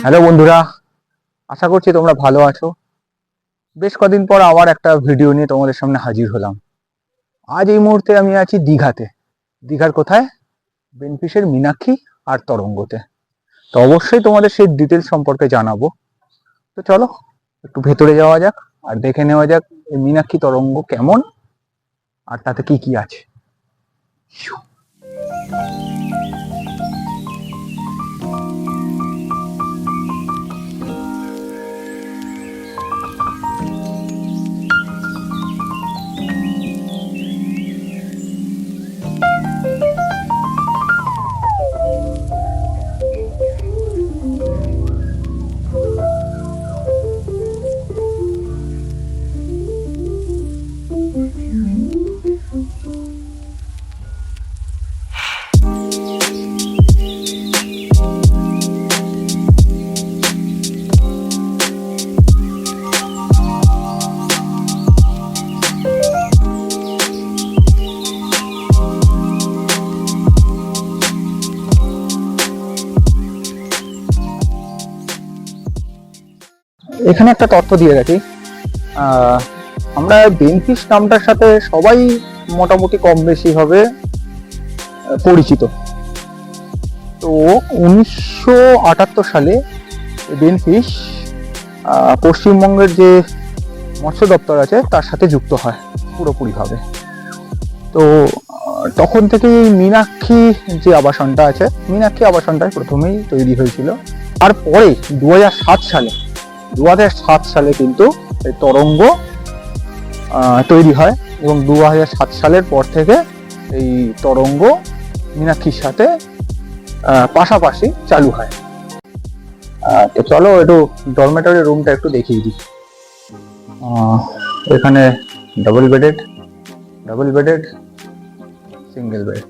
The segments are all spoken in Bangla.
হ্যালো বন্ধুরা, আশা করছি তোমরা ভালো আছো। বেশ কদিন পর আবার একটা ভিডিও নিয়ে তোমাদের সামনে হাজির হলাম। আজ এই মুহূর্তে আমি আছি দীঘাতে। দীঘার কোথায়? বেনফিশের মীনাক্ষী আর তরঙ্গতে। তো অবশ্যই তোমাদের সেই ডিটেলস সম্পর্কে জানাবো। তো চলো একটু ভেতরে যাওয়া যাক আর দেখে নেওয়া যাক এই মীনাক্ষী তরঙ্গ কেমন আর তাতে কি কি আছে। এখানে একটা তথ্য দিয়ে রাখি, আমরা বেনফিশ নামটার সাথে সবাই মোটামুটি কম বেশি ভাবে পরিচিত। তো 1978 সালে বেনফিশ পশ্চিমবঙ্গের যে মৎস্য দপ্তর আছে তার সাথে যুক্ত হয় পুরোপুরিভাবে। তো তখন থেকে মীনাক্ষী যে আবাসনটা আছে, মীনাক্ষী আবাসনটাই প্রথমেই তৈরি হয়েছিল। তারপরে 2007 সালে কিন্তু এই তরঙ্গ তৈরি হয় এবং 2007 সালের পর থেকে এই তরঙ্গ মীনাক্ষীর সাথে পাশাপাশি চালু হয়। তো চলো একটু ডরমেটরি রুমটা একটু দেখিয়ে দিই। এখানে ডাবল বেডেড সিঙ্গেল বেড,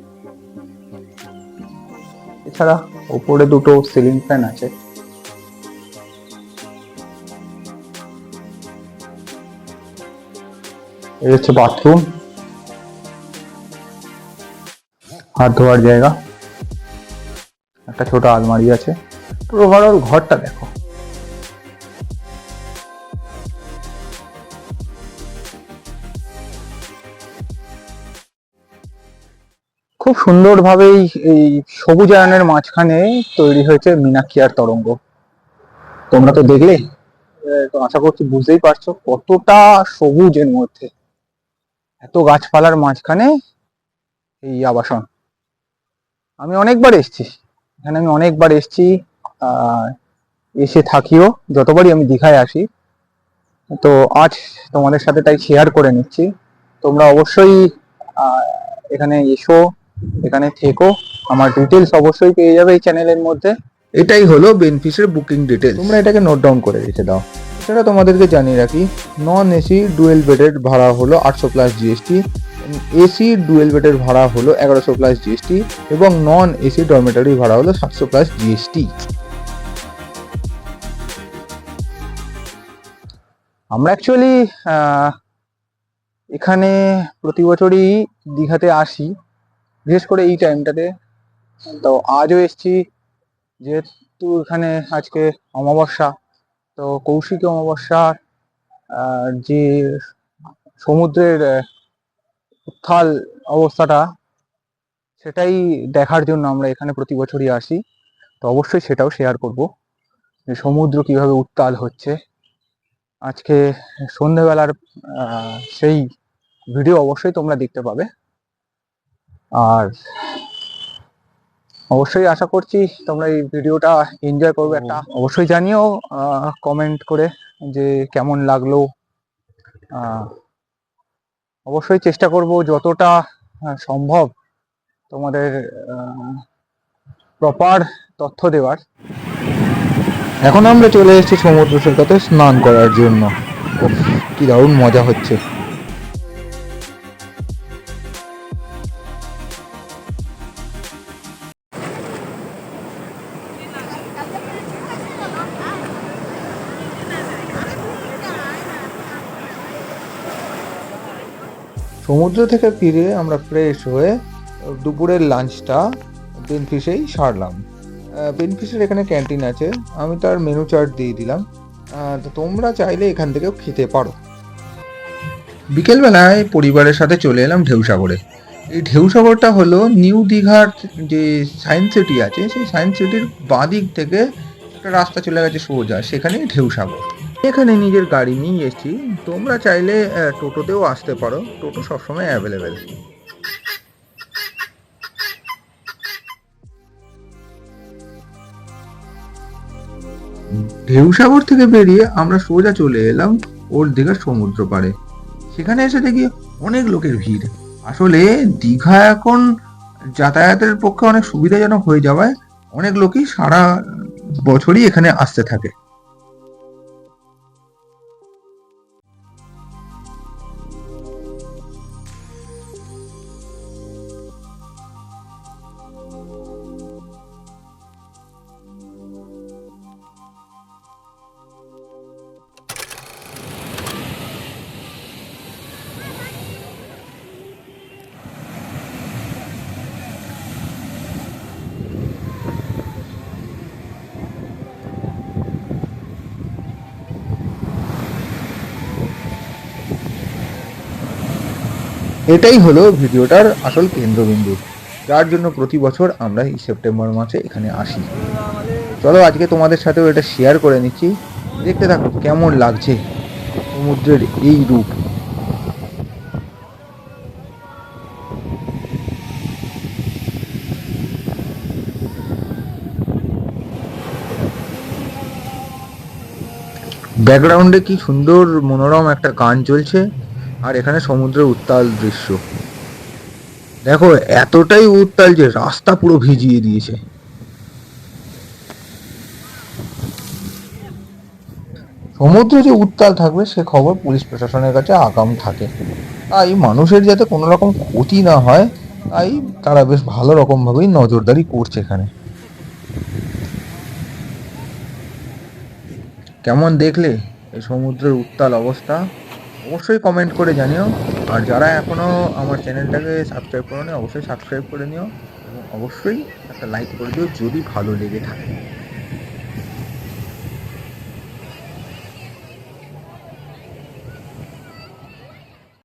এছাড়া উপরে দুটো সিলিং ফ্যান আছে। এই হচ্ছে বাথরুম, হাত ধোয়ার জায়গা, একটা ছোট আলমারি আছে। তো ওভারঅল ঘরটা দেখো। খুব সুন্দরভাবেই এই সবুজায়নের মাঝখানে তৈরি হয়েছে মীনাক্ষী আর তরঙ্গ। তোমরা তো দেখলে, তো আশা করছি বুঝতেই পারছো কতটা সবুজ এর মধ্যে, এত গাছপালার মাঝখানে এই আবাসন। আমি অনেকবার এসেছি এখানে, এসে থাকিও যতবারই আমি দীঘায় আসি। তো আজ তোমাদের সাথে তাই শেয়ার করে নিচ্ছি। তোমরা অবশ্যই এখানে এসো, এখানে থেকো। আমার ডিটেলস অবশ্যই পেয়ে যাবে এই চ্যানেলের মধ্যে। এটাই হলো বেনফিশের বুকিং ডিটেলস, তোমরা এটাকে নোট ডাউন করে রেখে দাও। এছাড়া তোমাদেরকে জানিয়ে রাখি, নন এসি ডুয়েল বেডের ভাড়া হলো 800 প্লাস জিএসটি, এসি ডুয়েল বেডের ভাড়া হলো 1100 প্লাস জিএসটি এবং নন এসি ডরমেটরি ভাড়া হলো 700 প্লাস জিএসটি। আমরা অ্যাকচুয়ালি এখানে প্রতি বছরই দীঘাতে আসি, বিশেষ করে এই টাইমটাতে। তো আজও এসছি, যেহেতু এখানে আজকে অমাবস্যা। তো কৌশিকী অমাবস্যার যে সমুদ্রের উত্তাল অবস্থাটা, সেটাই দেখার জন্য আমরা এখানে প্রতি বছরই আসি। তো অবশ্যই সেটাও শেয়ার করব যে সমুদ্র কিভাবে উত্তাল হচ্ছে। আজকে সন্ধ্যেবেলার সেই ভিডিও অবশ্যই তোমরা দেখতে পাবে। আর অবশ্যই আশা করছি তোমরা এই ভিডিওটা এনজয় করবে। একটা অবশ্যই জানিও কমেন্ট করে যে কেমন লাগলো। অবশ্যই চেষ্টা করব যতটা সম্ভব তোমাদের প্রপার তথ্য দেওয়ার। এখন আমরা চলে এসেছি সমুদ্র সৈকতে স্নান করার জন্য। কি দারুণ মজা হচ্ছে। সমুদ্র থেকে ফিরে আমরা ফ্রেশ হয়ে দুপুরের লাঞ্চটা পেনফিশেই সারলাম। পেনফিশের এখানে ক্যান্টিন আছে, আমি তার মেনু চার্ট দিয়ে দিলাম। তো তোমরা চাইলে এখান থেকেও খেতে পারো। বিকেলবেলায় পরিবারের সাথে চলে এলাম ঢেউসাগরে। এই ঢেউসাগরটা হলো নিউ দীঘার যে সায়েন্স সিটি আছে, সেই সায়েন্স সিটির বাঁ দিক থেকে একটা রাস্তা চলে গেছে সোজা, সেখানেই ঢেউসাগর। এখানে নিজের গাড়ি নিয়ে এসেছি, তোমরা চাইলে টোটোতেও আসতে পারো, টোটো সবসময় অ্যাভেলেবেল। ঢেউসাগর থেকে বেরিয়ে আমরা সোজা চলে এলাম ওল্ড দীঘার সমুদ্র পাড়ে। সেখানে এসে দেখি অনেক লোকের ভিড়। আসলে দীঘা এখন যাতায়াতের পক্ষে অনেক সুবিধাজনক হয়ে যাওয়ায় অনেক লোকই সারা বছরই এখানে আসতে থাকে। এটাই হলো ভিডিওটার আসল কেন্দ্রবিন্দু, যার জন্য প্রতি বছর আমরা এই সেপ্টেম্বর মাসে এখানে আসি। চলো আজকে তোমাদের সাথেও এটা শেয়ার করে নিচ্ছি, দেখতে থাকো কেমন লাগছে সমুদ্রের এই রূপ। ব্যাকগ্রাউন্ডে কি সুন্দর মনোরম একটা গান চলছে, আর এখানে সমুদ্রের উত্তাল দৃশ্য দেখো, এতটাই উত্তাল যে রাস্তা পুরো ভিজিয়ে দিয়েছে। সমুদ্র যে উত্তাল থাকবে সে খবর পুলিশ প্রশাসনের কাছে আগাম থাকে, তাই মানুষের যাতে কোনো রকম ক্ষতি না হয়, তাই তারা বেশ ভালো রকম ভাবেই নজরদারি করছে এখানে। কেমন দেখলে এই সমুদ্রের উত্তাল অবস্থা? অবশ্যই কমেন্ট করে জানিও। আর যারা এখনো আমার চ্যানেলটাকে সাবস্ক্রাইব করোনি অবশ্যই সাবস্ক্রাইব করে নিও, এবং অবশ্যই একটা লাইক করে দিও যদি ভালো লেগে থাকে।